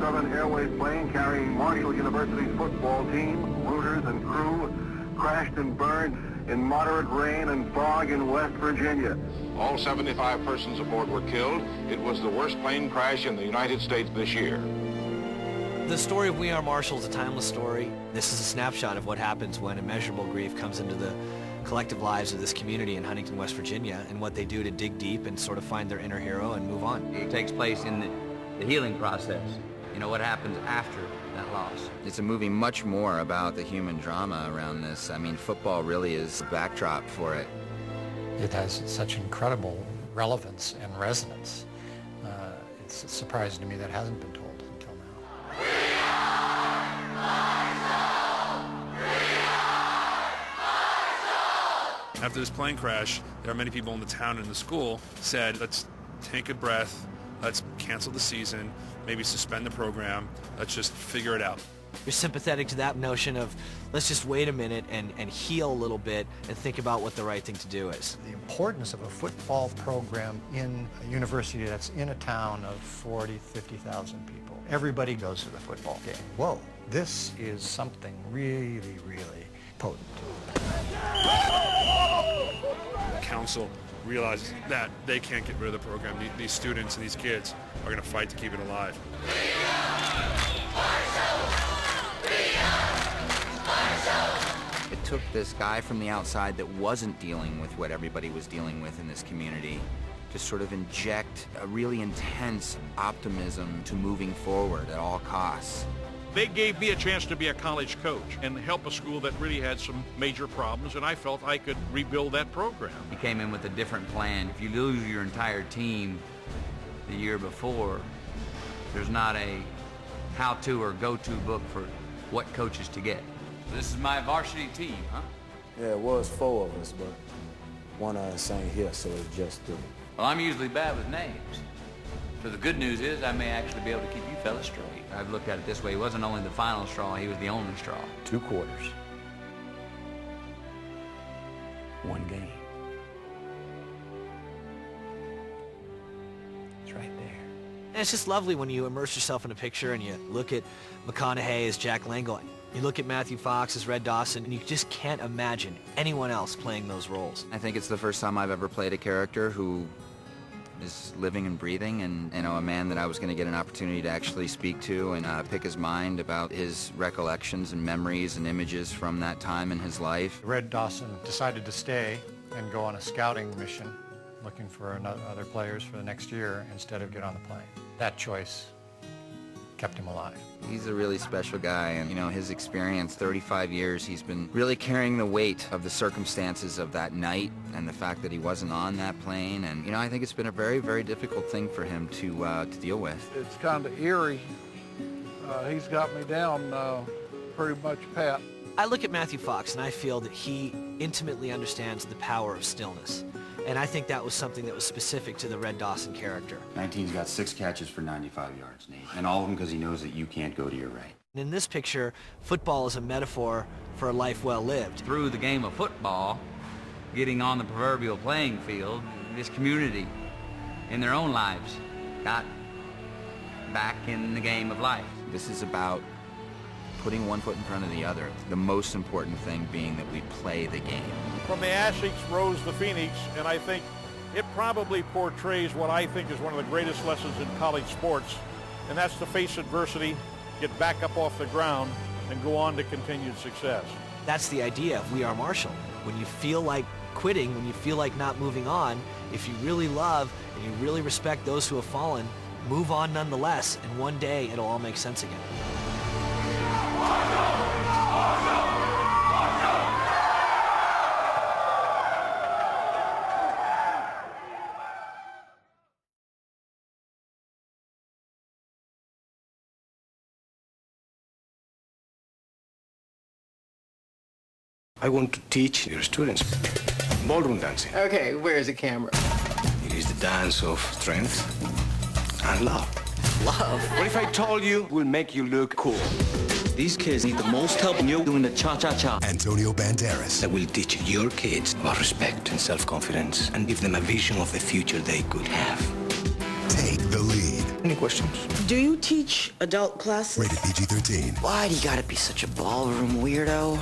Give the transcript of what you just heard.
7 Airways plane carrying Marshall University's football team, rooters and crew, crashed and burned in moderate rain and fog in West Virginia. All 75 persons aboard were killed. It was the worst plane crash in the United States this year. The story of We Are Marshall is a timeless story. This is a snapshot of what happens when immeasurable grief comes into the collective lives of this community in Huntington, West Virginia, and what they do to dig deep and sort of find their inner hero and move on. It takes place in the healing process. You know, what happens after that loss. It's a movie much more about the human drama around this. I mean, football really is the backdrop for it. It has such incredible relevance and resonance. It's surprising to me that hasn't been told until now. After this plane crash, there are many people in the town and the school said, let's take a breath, let's cancel the season, maybe suspend the program, let's just figure it out. You're sympathetic to that notion of let's just wait a minute and heal a little bit and think about what the right thing to do is. The importance of a football program in a university that's in a town of 40, 50,000 people. Everybody goes to the football game. Whoa, this is something really, really potent. The council realizes that they can't get rid of the program. These students and these kids are going to fight to keep it alive. It took this guy from the outside that wasn't dealing with what everybody was dealing with in this community to sort of inject a really intense optimism to moving forward at all costs. They gave me a chance to be a college coach and help a school that really had some major problems, and I felt I could rebuild that program. He came in with a different plan. If you lose your entire team the year before, there's not a how-to or go-to book for what coaches to get. This is my varsity team, huh? Yeah, it was 4 of us, but one of us ain't here, so it's just 3. Well, I'm usually bad with names. So the good news is I may actually be able to keep you fellas straight. I've looked at it this way. He wasn't only the final straw, he was the only straw. 2 quarters. 1 game. It's right there. And it's just lovely when you immerse yourself in a picture and you look at McConaughey as Jack Langle. You look at Matthew Fox as Red Dawson, and you just can't imagine anyone else playing those roles. I think it's the first time I've ever played a character who is living and breathing, and a man that I was going to get an opportunity to actually speak to and pick his mind about his recollections and memories and images from that time in his life. Red Dawson decided to stay and go on a scouting mission looking for other players for the next year instead of get on the plane. That choice kept him alive. He's a really special guy, and his experience, 35 years, he's been really carrying the weight of the circumstances of that night and the fact that he wasn't on that plane, and I think it's been a very, very difficult thing for him to deal with. It's kind of eerie. He's got me down pretty much pat. I look at Matthew Fox and I feel that he intimately understands the power of stillness. And I think that was something that was specific to the Red Dawson character. 19's got 6 catches for 95 yards, Nate. And all of them because he knows that you can't go to your right. In this picture, football is a metaphor for a life well lived. Through the game of football, getting on the proverbial playing field, this community in their own lives got back in the game of life. This is about putting one foot in front of the other. The most important thing being that we play the game. From the Ashes rose the Phoenix, and I think it probably portrays what I think is one of the greatest lessons in college sports, and that's to face adversity, get back up off the ground, and go on to continued success. That's the idea of We Are Marshall. When you feel like quitting, when you feel like not moving on, if you really love and you really respect those who have fallen, move on nonetheless, and one day it'll all make sense again. I want to teach your students ballroom dancing. Okay, where's the camera? It is the dance of strength and love. Love? What if I told you will make you look cool? These kids need the most help in you doing the cha-cha-cha. Antonio Banderas. I will teach your kids about respect and self-confidence and give them a vision of the future they could have. Take the lead. You questions? Do you teach adult classes? Rated PG-13. Why do you gotta be such a ballroom weirdo?